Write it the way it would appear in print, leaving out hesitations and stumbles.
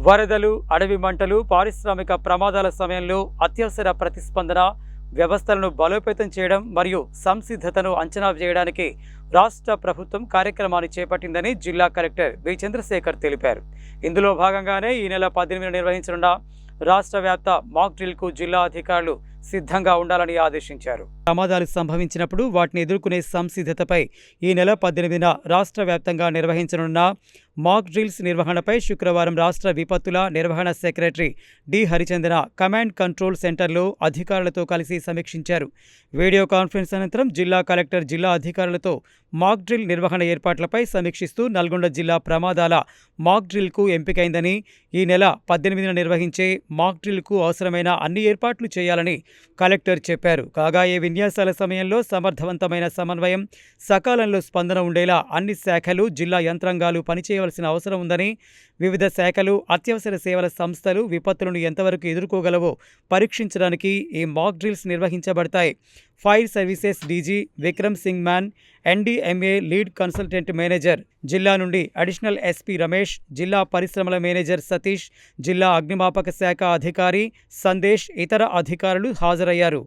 వరదలు, అడవి మంటలు, పారిశ్రామిక ప్రమాదాల సమయంలో అత్యవసర ప్రతిస్పందన వ్యవస్థలను బలోపేతం చేయడం మరియు సంసిద్ధతను అంచనా వేయడానికి రాష్ట్ర ప్రభుత్వం కార్యక్రమాన్ని చేపట్టిందని జిల్లా కలెక్టర్ బి చంద్రశేఖర్ తెలిపారు. ఇందులో భాగంగానే ఈ నెల 18న నిర్వహించనున్న రాష్ట్ర వ్యాప్త మాక్ డ్రిల్కు జిల్లా అధికారులు సిద్ధంగా ఉండాలని ఆదేశించారు. ప్రమాదాలు సంభవించినప్పుడు వాటిని ఎదుర్కొనే సంసిద్ధతపై ఈ నెల 18న రాష్ట్ర వ్యాప్తంగా నిర్వహించనున్న మాక్ డ్రిల్స్ నిర్వహణపై శుక్రవారం రాష్ట్ర విపత్తుల నిర్వహణ సెక్రటరీ డి హరిచందన కమాండ్ కంట్రోల్ సెంటర్లో అధికారులతో కలిసి సమీక్షించారు. వీడియో కాన్ఫరెన్స్ అనంతరం జిల్లా కలెక్టర్ జిల్లా అధికారులతో మాక్ డ్రిల్ నిర్వహణ ఏర్పాట్లపై సమీక్షిస్తూ నల్గొండ జిల్లా ప్రమాదాల మాక్ డ్రిల్కు ఎంపికైందని, ఈ నెల 18న నిర్వహించే మాక్ డ్రిల్కు అవసరమైన అన్ని ఏర్పాట్లు చేయాలని కలెక్టర్ చెప్పారు. కాగా ఈ విన్యాసాల సమయంలో సమర్థవంతమైన సమన్వయం, సకాలంలో స్పందన ఉండేలా అన్ని శాఖలు, జిల్లా యంత్రాంగాలు పనిచేయవలసిన అవసరం ఉందని, వివిధ శాఖలు, అత్యవసర సేవల సంస్థలు విపత్తులను ఎంతవరకు ఎదుర్కోగలవో పరీక్షించడానికి ఈ మాక్ డ్రిల్స్ నిర్వహించబడతాయి. Fire services DG Vikram Singh Maan, NDMA lead consultant manager జిల్లా నుండి అడిషనల్ ఎస్పీ రమేష్, జిల్లా పరిశ్రమల మేనేజర్ సతీష్, జిల్లా అగ్నిమాపక శాఖ అధికారి సందేశ్, ఇతర అధికారులు హాజరయ్యారు.